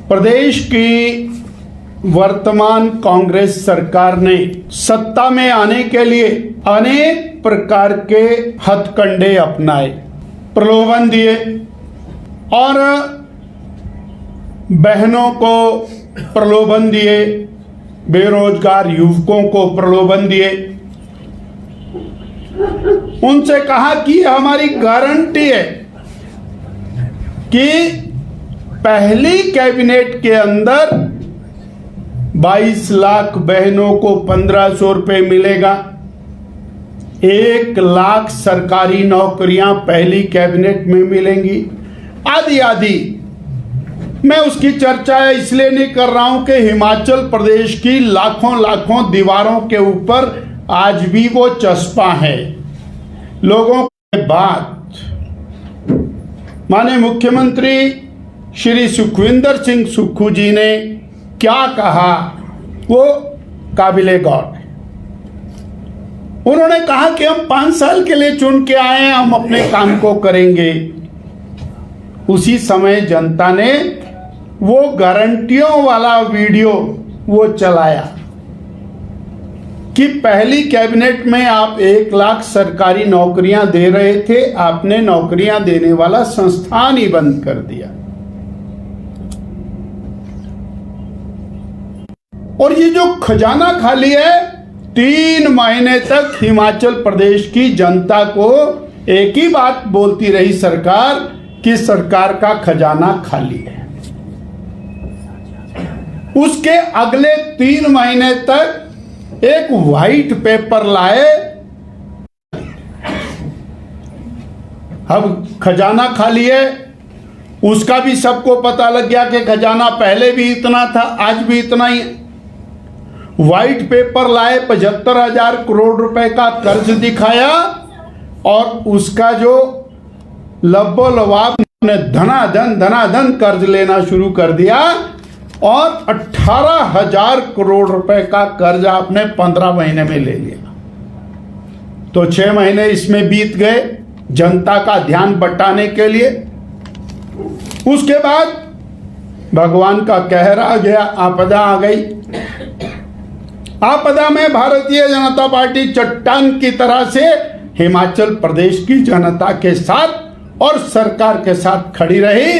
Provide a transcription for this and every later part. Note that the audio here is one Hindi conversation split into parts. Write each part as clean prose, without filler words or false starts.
प्रदेश की वर्तमान कांग्रेस सरकार ने सत्ता में आने के लिए अनेक प्रकार के हथकंडे अपनाए, प्रलोभन दिए और बहनों को प्रलोभन दिए, बेरोजगार युवकों को प्रलोभन दिए। उनसे कहा कि हमारी गारंटी है कि पहली कैबिनेट के अंदर 22 लाख बहनों को 1500 रुपए मिलेगा, 1 लाख सरकारी नौकरियां पहली कैबिनेट में मिलेंगी, आदि आदि। मैं उसकी चर्चा इसलिए नहीं कर रहा हूं कि हिमाचल प्रदेश की लाखों लाखों दीवारों के ऊपर आज भी वो चस्पा है। लोगों के बाद माननीय मुख्यमंत्री श्री सुखविंदर सिंह सुक्खू जी ने क्या कहा वो काबिले गौर है। उन्होंने कहा कि हम 5 साल के लिए चुन के आए हैं, हम अपने काम को करेंगे। उसी समय जनता ने वो गारंटियों वाला वीडियो वो चलाया कि पहली कैबिनेट में आप 1 लाख सरकारी नौकरियां दे रहे थे, आपने नौकरियां देने वाला संस्थान ही बंद कर दिया। और ये जो खजाना खाली है, 3 महीने तक हिमाचल प्रदेश की जनता को एक ही बात बोलती रही सरकार कि सरकार का खजाना खाली है। उसके अगले 3 महीने तक एक व्हाइट पेपर लाए, अब खजाना खाली है, उसका भी सबको पता लग गया कि खजाना पहले भी इतना था, आज भी इतना ही। व्हाइट पेपर लाए, 75,000 करोड़ रुपए का कर्ज दिखाया और उसका जो लब्बो लबाब ने धनाधन कर्ज लेना शुरू कर दिया और 18,000 करोड़ रुपए का कर्ज आपने 15 महीने में ले लिया। तो 6 महीने इसमें बीत गए जनता का ध्यान बटाने के लिए। उसके बाद भगवान का कहर आ गया, आपदा आ गई। आपदा में भारतीय जनता पार्टी चट्टान की तरह से हिमाचल प्रदेश की जनता के साथ और सरकार के साथ खड़ी रही,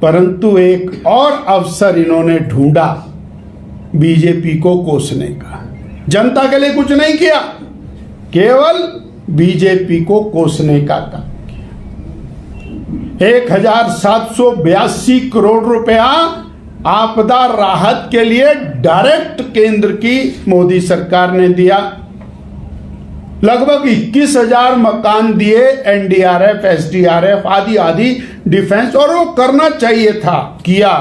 परंतु एक और अवसर इन्होंने ढूंढा बीजेपी को कोसने का। जनता के लिए कुछ नहीं किया, केवल बीजेपी को कोसने का काम किया। 1,782 करोड़ रुपया आपदा राहत के लिए डायरेक्ट केंद्र की मोदी सरकार ने दिया। लगभग 21,000 मकान दिए, एनडीआरएफ, एसडीआरएफ आदि आदि डिफेंस, और वो करना चाहिए था, किया।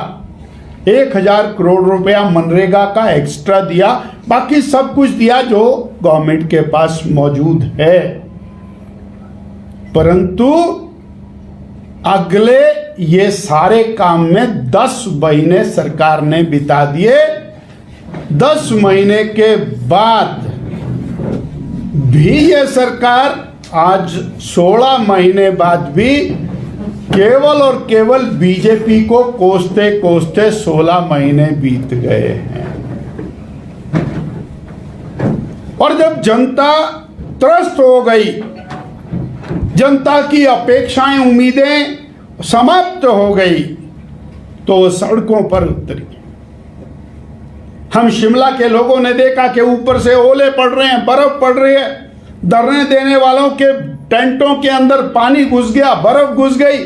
1,000 करोड़ रुपया मनरेगा का एक्स्ट्रा दिया, बाकी सब कुछ दिया जो गवर्नमेंट के पास मौजूद है। परंतु अगले ये सारे काम में 10 महीने सरकार ने बिता दिए। 10 महीने के बाद भी ये सरकार आज 16 महीने बाद भी केवल और केवल बीजेपी को कोसते कोसते 16 महीने बीत गए हैं। और जब जनता त्रस्त हो गई, जनता की अपेक्षाएं, उम्मीदें समाप्त हो गई, तो सड़कों पर उतरी। हम शिमला के लोगों ने देखा कि ऊपर से ओले पड़ रहे हैं, बर्फ पड़ रही है, धरने देने वालों के टेंटों के अंदर पानी घुस गया, बर्फ घुस गई।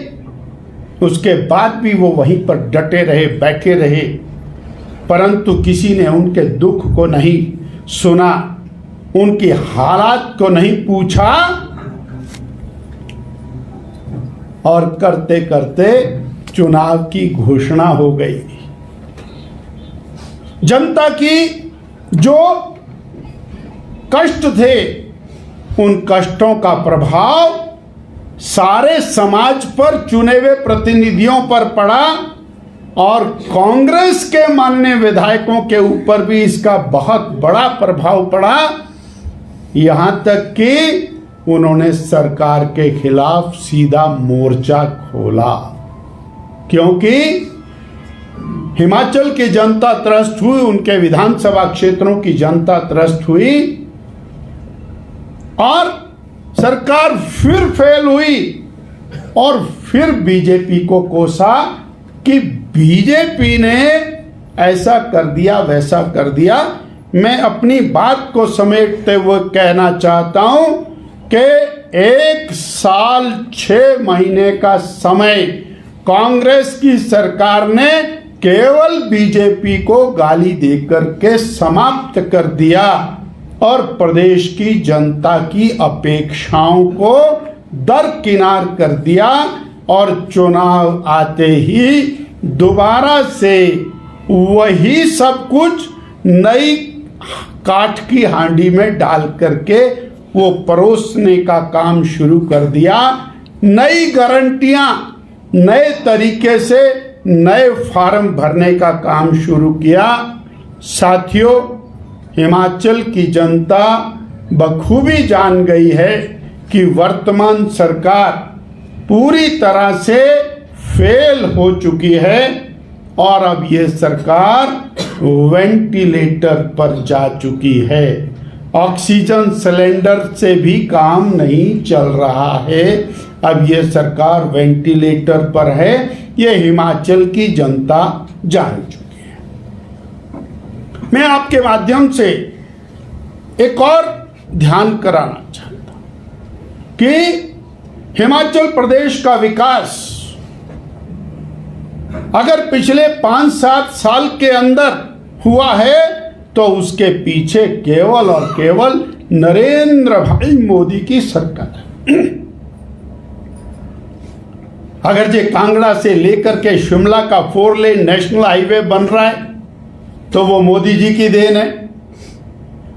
उसके बाद भी वो वहीं पर डटे रहे, बैठे रहे, परंतु किसी ने उनके दुख को नहीं सुना, उनकी हालात को नहीं पूछा, और करते करते चुनाव की घोषणा हो गई। जनता की जो कष्ट थे, उन कष्टों का प्रभाव सारे समाज पर, चुने हुए प्रतिनिधियों पर पड़ा और कांग्रेस के माननीय विधायकों के ऊपर भी इसका बहुत बड़ा प्रभाव पड़ा। यहां तक कि उन्होंने सरकार के खिलाफ सीधा मोर्चा खोला, क्योंकि हिमाचल की जनता त्रस्त हुई, उनके विधानसभा क्षेत्रों की जनता त्रस्त हुई और सरकार फिर फेल हुई और फिर बीजेपी को कोसा कि बीजेपी ने ऐसा कर दिया वैसा कर दिया। मैं अपनी बात को समेटते हुए कहना चाहता हूं कि 1 साल 6 महीने का समय कांग्रेस की सरकार ने केवल बीजेपी को गाली देकर के समाप्त कर दिया और प्रदेश की जनता की अपेक्षाओं को दरकिनार कर दिया और चुनाव आते ही दोबारा से वही सब कुछ नई काठ की हांडी में डाल करके वो परोसने का काम शुरू कर दिया। नई गारंटियां, नए तरीके से नए फार्म भरने का काम शुरू किया। साथियों, हिमाचल की जनता बखूबी जान गई है कि वर्तमान सरकार पूरी तरह से फेल हो चुकी है और अब ये सरकार वेंटिलेटर पर जा चुकी है। ऑक्सीजन सिलेंडर से भी काम नहीं चल रहा है। अब ये सरकार वेंटिलेटर पर है, ये हिमाचल की जनता जान चुकी है। मैं आपके माध्यम से एक और ध्यान कराना चाहता हूं कि हिमाचल प्रदेश का विकास अगर पिछले 5-7 साल के अंदर हुआ है तो उसके पीछे केवल और केवल नरेंद्र भाई मोदी की सरकार है। अगर जे कांगड़ा से लेकर के शिमला का 4 लेन नेशनल हाईवे बन रहा है तो वो मोदी जी की देन है।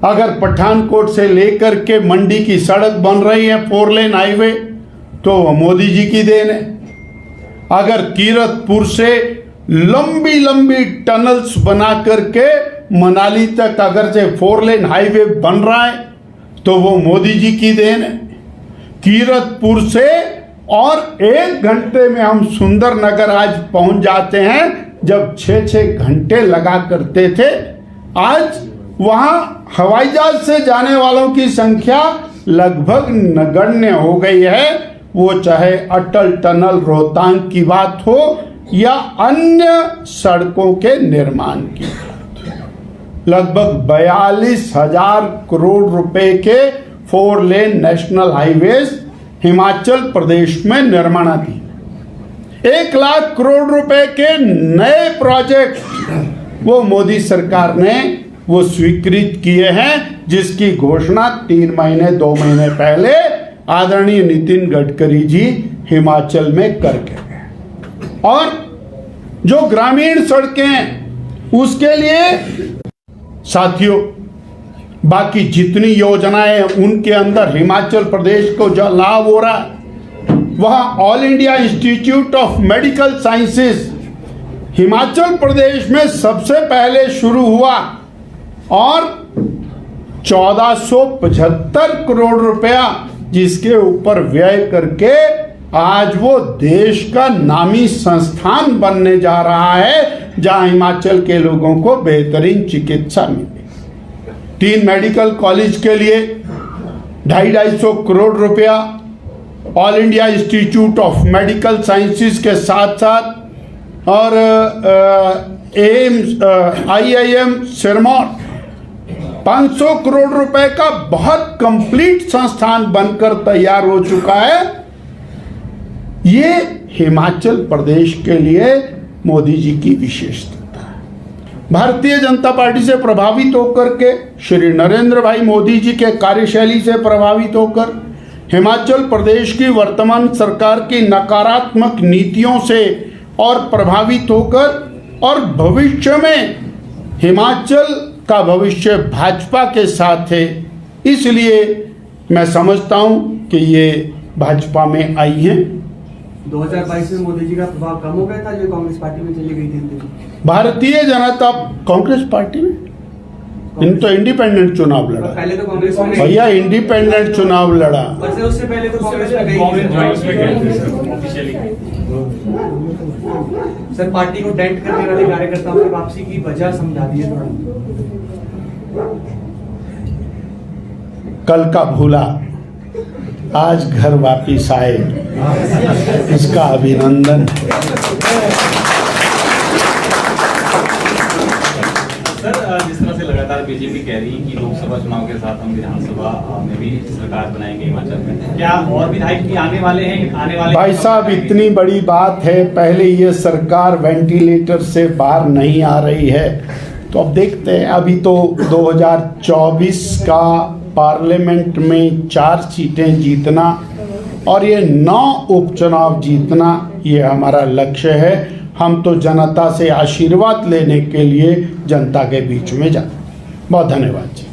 अगर पठानकोट से लेकर के मंडी की सड़क बन रही है 4 लेन हाईवे तो वो मोदी जी की देन है। अगर कीरतपुर से लंबी लंबी टनल्स बना करके मनाली तक अगर से 4 लेन हाईवे बन रहा है तो वो मोदी जी की देन है। कीरतपुर से और 1 घंटे में हम सुंदरनगर आज पहुंच जाते हैं, जब 6-6 घंटे लगा करते थे। आज वहां हवाई जहाज से जाने वालों की संख्या लगभग नगण्य हो गई है। वो चाहे अटल टनल रोहतांग की बात हो या अन्य सड़कों के निर्माण की बात हो। लगभग 42,000 करोड़ रुपए के 4 lane national highways Himachal Pradesh में निर्माणाधीन। 1 लाख करोड़ रुपए के नए प्रोजेक्ट वो मोदी सरकार ने वो स्वीकृत किए हैं, जिसकी घोषणा 3 महीने 2 महीने पहले आदरणीय नितिन गडकरी जी हिमाचल में करके गए। और जो ग्रामीण सड़कें हैं उसके लिए साथियों बाकी जितनी योजनाएं हैं उनके अंदर हिमाचल प्रदेश को जो लाभ हो रहा है, वहां All India Institute of Medical Sciences Himachal Pradesh में सबसे पहले शुरू हुआ और 1475 करोड़ रुपया जिसके ऊपर व्यय करके आज वो देश का नामी संस्थान बनने जा रहा है, जहां हिमाचल के लोगों को बेहतरीन चिकित्सा मिले। 3 मेडिकल कॉलेज के लिए 250 करोड़ रुपया all India Institute of Medical sciences के साथ साथ और एम्स IIM सिरमौर 500 करोड़ रुपए का बहुत कंप्लीट संस्थान बनकर तैयार हो चुका है। ये हिमाचल प्रदेश के लिए मोदी जी की विशेषता है। भारतीय जनता पार्टी से प्रभावित होकर के, श्री नरेंद्र भाई मोदी जी के कार्यशैली से प्रभावित होकर, हिमाचल प्रदेश की वर्तमान सरकार की नकारात्मक नीतियों से और प्रभावित होकर और भविष्य में हिमाचल का भविष्य भाजपा के साथ है, इसलिए मैं समझता हूं कि ये भाजपा में आई हैं। 2022 में मोदी जी का प्रभाव कम हो गया था जो कांग्रेस पार्टी में चली गई थी। भारतीय जनता कांग्रेस पार्टी में इन तो इंडिपेंडेंट चुनाव लड़ा, पहले तो कांग्रेस में भैया इंडिपेंडेंट चुनाव लड़ा। उससे पहले तो कांग्रेस में गई। सर पार्टी को डेंट करने वाले कार्यकर्ताओं की वापसी की वजह समझा दी है थोड़ा। कल का भूला आज घर वापिस आए, इसका अभिनंदन। सर जिस तरह से लगातार बीजेपी कह रही है कि लोकसभा चुनाव के साथ हम विधानसभा में भी सरकार बनाएंगे हिमाचल में, क्या और विधायक भी आने वाले हैं आने वाले? भाई साहब इतनी बड़ी बात है, पहले ये सरकार वेंटिलेटर से बाहर नहीं आ रही है, तो अब देखते हैं। अभी तो 2024 का पार्लियामेंट में 4 सीटें जीतना और ये 9 उपचुनाव जीतना, ये हमारा लक्ष्य है। हम तो जनता से आशीर्वाद लेने के लिए जनता के बीच में जाते। बहुत धन्यवाद जी।